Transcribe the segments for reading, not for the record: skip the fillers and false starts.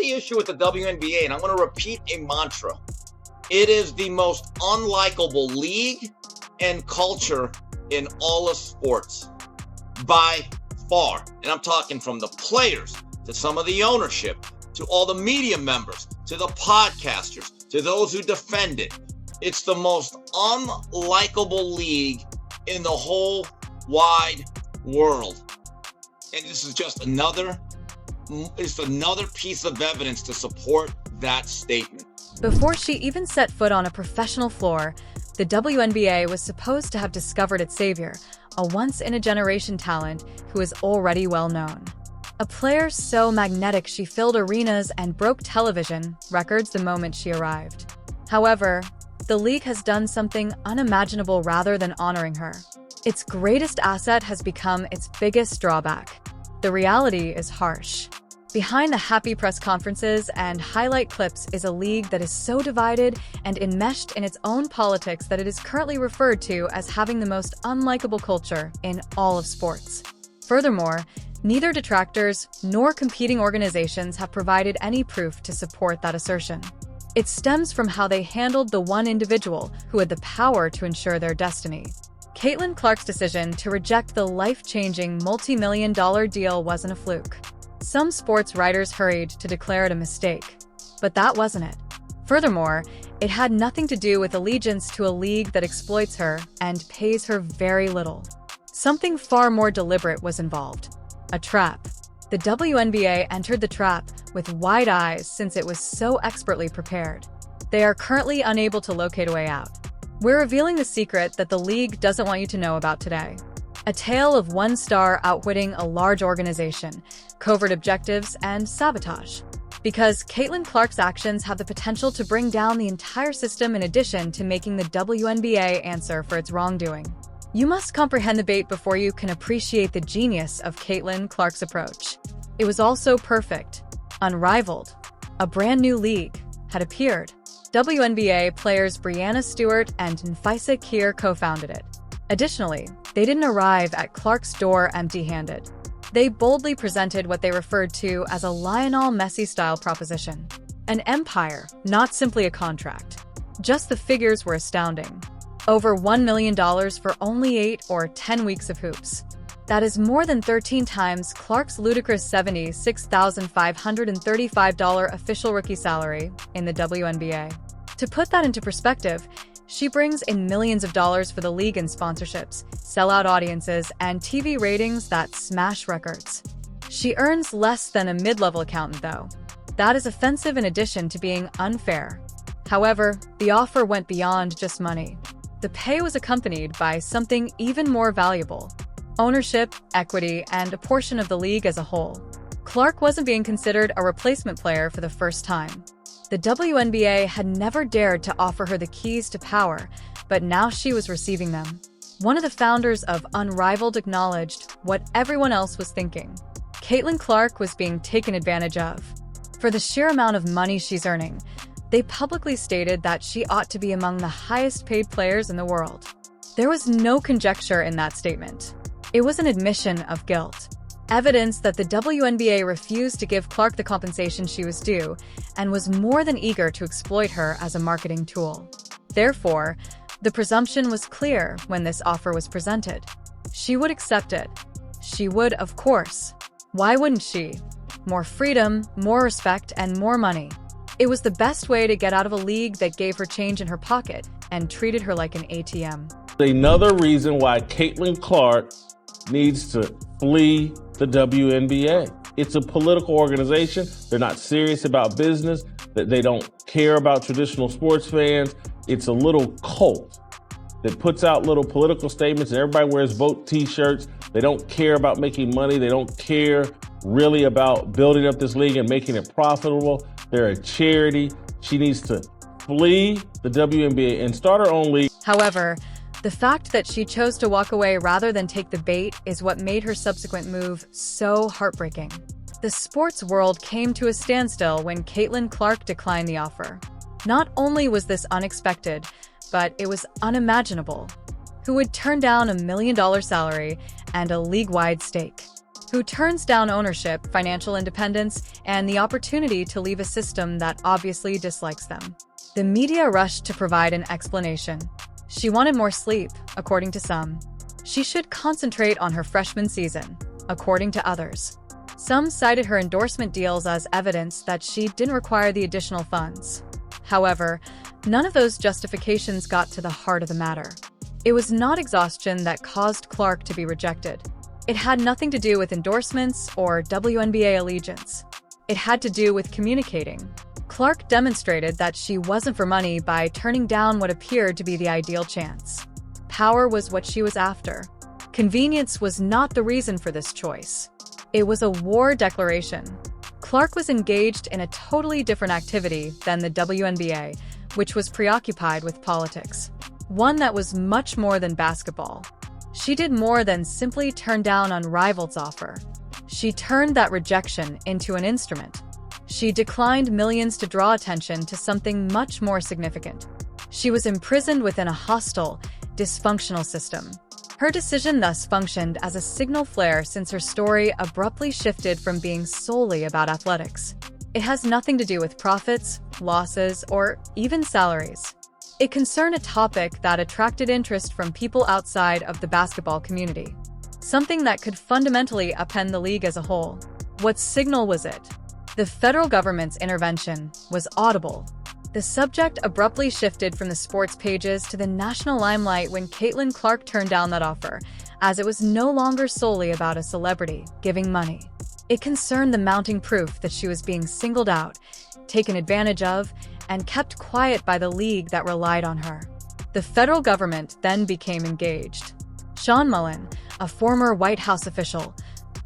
the issue with the WNBA, and I'm going to repeat a mantra. It is the most unlikable league and culture in all of sports by far. And I'm talking from the players to some of the ownership, to all the media members, to the podcasters, to those who defend it. It's the most unlikable league in the whole wide world. And this is just another piece of evidence to support that statement. Before she even set foot on a professional floor, the WNBA was supposed to have discovered its savior, a once-in-a-generation talent who is already well-known. A player so magnetic she filled arenas and broke television records the moment she arrived. However, the league has done something unimaginable rather than honoring her. Its greatest asset has become its biggest drawback. The reality is harsh. Behind the happy press conferences and highlight clips is a league that is so divided and enmeshed in its own politics that it is currently referred to as having the most unlikable culture in all of sports. Furthermore, neither detractors nor competing organizations have provided any proof to support that assertion. It stems from how they handled the one individual who had the power to ensure their destiny. Caitlin Clark's decision to reject the life-changing multi-million-dollar deal wasn't a fluke. Some sports writers hurried to declare it a mistake, but that wasn't it. Furthermore, it had nothing to do with allegiance to a league that exploits her and pays her very little. Something far more deliberate was involved: a trap. The WNBA entered the trap with wide eyes since it was so expertly prepared. They are currently unable to locate a way out. We're revealing the secret that the league doesn't want you to know about today. A tale of one star outwitting a large organization, covert objectives, and sabotage. Because Caitlin Clark's actions have the potential to bring down the entire system in addition to making the WNBA answer for its wrongdoing. You must comprehend the bait before you can appreciate the genius of Caitlin Clark's approach. It was also perfect, unrivaled. A brand new league had appeared. WNBA players Breanna Stewart and Nfisa Keir co-founded it. Additionally, they didn't arrive at Clark's door empty-handed. They boldly presented what they referred to as a Lionel Messi-style proposition. An empire, not simply a contract. Just the figures were astounding. Over $1 million for only 8 or 10 weeks of hoops. That is more than 13 times Clark's ludicrous $76,535 official rookie salary in the WNBA. To put that into perspective, she brings in millions of dollars for the league in sponsorships, sellout audiences, and TV ratings that smash records. She earns less than a mid-level accountant, though. That is offensive in addition to being unfair. However, the offer went beyond just money. The pay was accompanied by something even more valuable: ownership, equity, and a portion of the league as a whole. Clark wasn't being considered a replacement player for the first time. The WNBA had never dared to offer her the keys to power, but now she was receiving them. One of the founders of Unrivaled acknowledged what everyone else was thinking. Caitlin Clark was being taken advantage of. For the sheer amount of money she's earning, they publicly stated that she ought to be among the highest-paid players in the world. There was no conjecture in that statement. It was an admission of guilt. Evidence that the WNBA refused to give Clark the compensation she was due and was more than eager to exploit her as a marketing tool. Therefore, the presumption was clear when this offer was presented. She would accept it. She would, of course. Why wouldn't she? More freedom, more respect, and more money. It was the best way to get out of a league that gave her change in her pocket and treated her like an ATM. Another reason why Caitlin Clark needs to flee the WNBA. It's a political organization. They're not serious about business. They don't care about traditional sports fans. It's a little cult that puts out little political statements and everybody wears vote t-shirts. They don't care about making money. They don't care really about building up this league and making it profitable. They're a charity. She needs to flee the WNBA and start her own league. However, the fact that she chose to walk away rather than take the bait is what made her subsequent move so heartbreaking. The sports world came to a standstill when Caitlin Clark declined the offer. Not only was this unexpected, but it was unimaginable. Who would turn down $1 million salary and a league-wide stake? who turns down ownership, financial independence, and the opportunity to leave a system that obviously dislikes them. The media rushed to provide an explanation. She wanted more sleep, according to some. She should concentrate on her freshman season, according to others. Some cited her endorsement deals as evidence that she didn't require the additional funds. However, none of those justifications got to the heart of the matter. It was not exhaustion that caused Clark to be rejected. It had nothing to do with endorsements or WNBA allegiance. It had to do with communicating. Clark demonstrated that she wasn't for money by turning down what appeared to be the ideal chance. Power was what she was after. Convenience was not the reason for this choice. It was a war declaration. Clark was engaged in a totally different activity than the WNBA, which was preoccupied with politics. One that was much more than basketball. She did more than simply turn down an rival's offer. She turned that rejection into an instrument. She declined millions to draw attention to something much more significant. She was imprisoned within a hostile, dysfunctional system. Her decision thus functioned as a signal flare since her story abruptly shifted from being solely about athletics. It has nothing to do with profits, losses, or even salaries. It concerned a topic that attracted interest from people outside of the basketball community. Something that could fundamentally upend the league as a whole. What signal was it? The federal government's intervention was audible. The subject abruptly shifted from the sports pages to the national limelight when Caitlin Clark turned down that offer, as it was no longer solely about a celebrity giving money. It concerned the mounting proof that she was being singled out, taken advantage of, and kept quiet by the league that relied on her. The federal government then became engaged. Sean Mullen, a former White House official,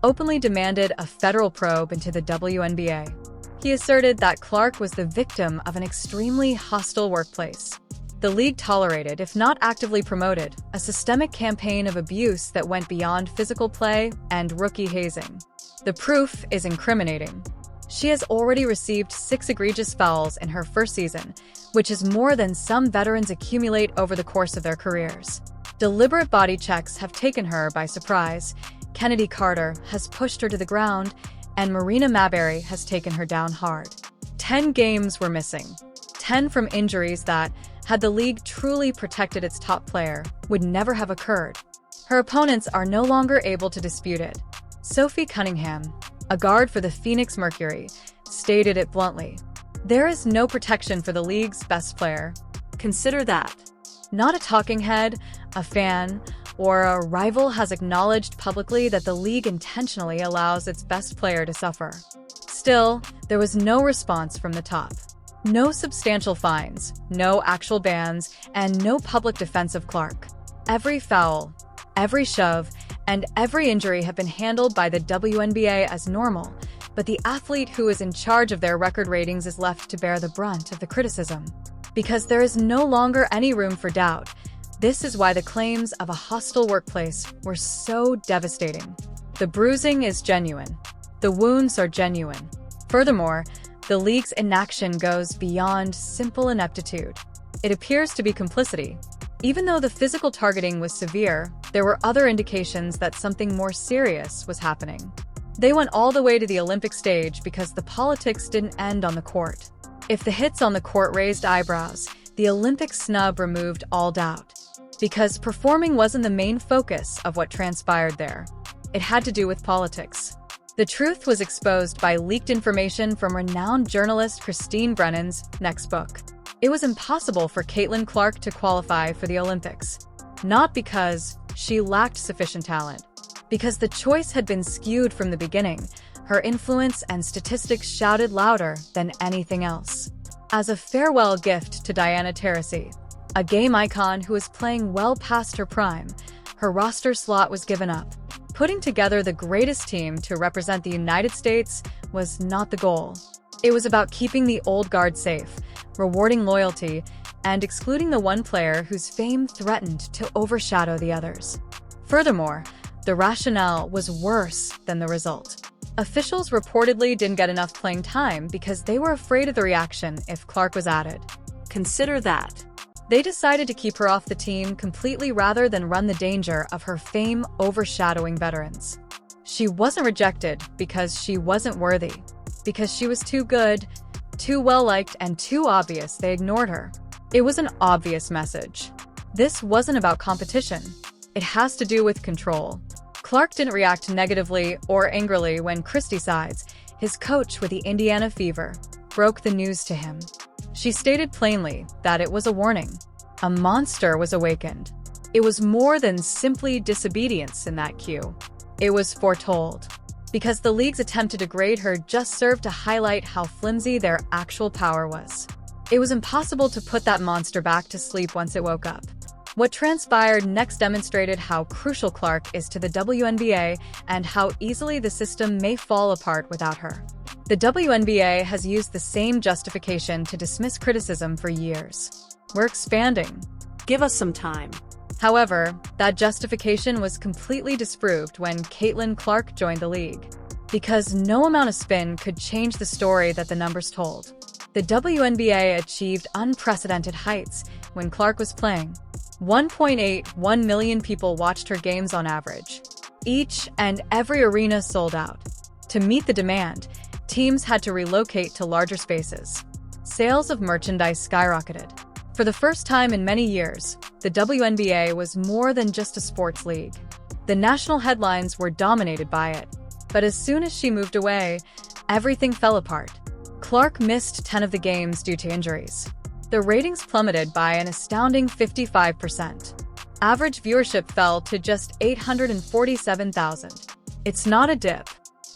openly demanded a federal probe into the WNBA. He asserted that Clark was the victim of an extremely hostile workplace. The league tolerated, if not actively promoted, a systemic campaign of abuse that went beyond physical play and rookie hazing. The proof is incriminating. She has already received 6 egregious fouls in her first season, which is more than some veterans accumulate over the course of their careers. Deliberate body checks have taken her by surprise. Kennedy Carter has pushed her to the ground, and Marina Maberry has taken her down hard. 10 games were missing. 10 from injuries that, had the league truly protected its top player, would never have occurred. Her opponents are no longer able to dispute it. Sophie Cunningham, a guard for the Phoenix Mercury, stated it bluntly. There is no protection for the league's best player. Consider that. Not a talking head, a fan, or a rival has acknowledged publicly that the league intentionally allows its best player to suffer. Still, there was no response from the top. No substantial fines, no actual bans, and no public defense of Clark. Every foul, every shove, and every injury have been handled by the WNBA as normal, but the athlete who is in charge of their record ratings is left to bear the brunt of the criticism. Because there is no longer any room for doubt, this is why the claims of a hostile workplace were so devastating. The bruising is genuine. The wounds are genuine. Furthermore, the league's inaction goes beyond simple ineptitude. It appears to be complicity. Even though the physical targeting was severe, there were other indications that something more serious was happening. They went all the way to the Olympic stage because the politics didn't end on the court. If the hits on the court raised eyebrows, the Olympic snub removed all doubt. Because performing wasn't the main focus of what transpired there. It had to do with politics. The truth was exposed by leaked information from renowned journalist Christine Brennan's next book. It was impossible for Caitlin Clark to qualify for the Olympics. Not because she lacked sufficient talent. Because the choice had been skewed from the beginning. Her influence and statistics shouted louder than anything else. As a farewell gift to Diana Taurasi, a game icon who was playing well past her prime, her roster slot was given up. Putting together the greatest team to represent the United States was not the goal. It was about keeping the old guard safe, rewarding loyalty, and excluding the one player whose fame threatened to overshadow the others. Furthermore, the rationale was worse than the result. Officials reportedly didn't get enough playing time because they were afraid of the reaction if Clark was added. Consider that. They decided to keep her off the team completely rather than run the danger of her fame overshadowing veterans. She wasn't rejected because she wasn't worthy. Because she was too good, too well-liked, and too obvious they ignored her. It was an obvious message. This wasn't about competition. It has to do with control. Clark didn't react negatively or angrily when Christy Sides, his coach with the Indiana Fever, broke the news to him. She stated plainly that it was a warning. A monster was awakened. It was more than simply disobedience in that cue. It was foretold. Because the league's attempt to degrade her just served to highlight how flimsy their actual power was. It was impossible to put that monster back to sleep once it woke up. What transpired next demonstrated how crucial Clark is to the WNBA and how easily the system may fall apart without her. The WNBA has used the same justification to dismiss criticism for years. We're expanding. Give us some time. However, that justification was completely disproved when Caitlin Clark joined the league. Because no amount of spin could change the story that the numbers told. The WNBA achieved unprecedented heights when Clark was playing. 1.81 million people watched her games on average. Each and every arena sold out. To meet the demand, teams had to relocate to larger spaces. Sales of merchandise skyrocketed. For the first time in many years, the WNBA was more than just a sports league. The national headlines were dominated by it. But as soon as she moved away, everything fell apart. Clark missed 10 of the games due to injuries. The ratings plummeted by an astounding 55%. Average viewership fell to just 847,000. It's not a dip.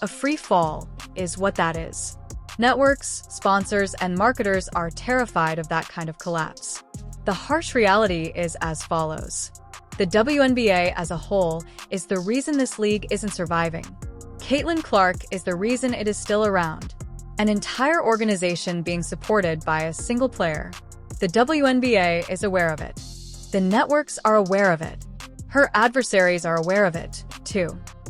A free fall is what that is. Networks, sponsors, and marketers are terrified of that kind of collapse. The harsh reality is as follows. The WNBA as a whole is the reason this league isn't surviving. Caitlin Clark is the reason it is still around. An entire organization being supported by a single player. The WNBA is aware of it. The networks are aware of it. Her adversaries are aware of it, too.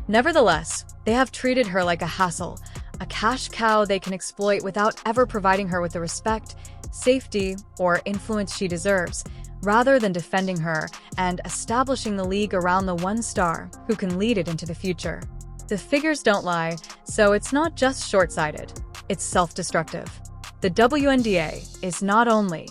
Nevertheless, they have treated her like a hassle, a cash cow they can exploit without ever providing her with the respect, safety, or influence she deserves, rather than defending her and establishing the league around the one star who can lead it into the future. The figures don't lie, so it's not just short-sighted, it's self-destructive. The WNBA is not only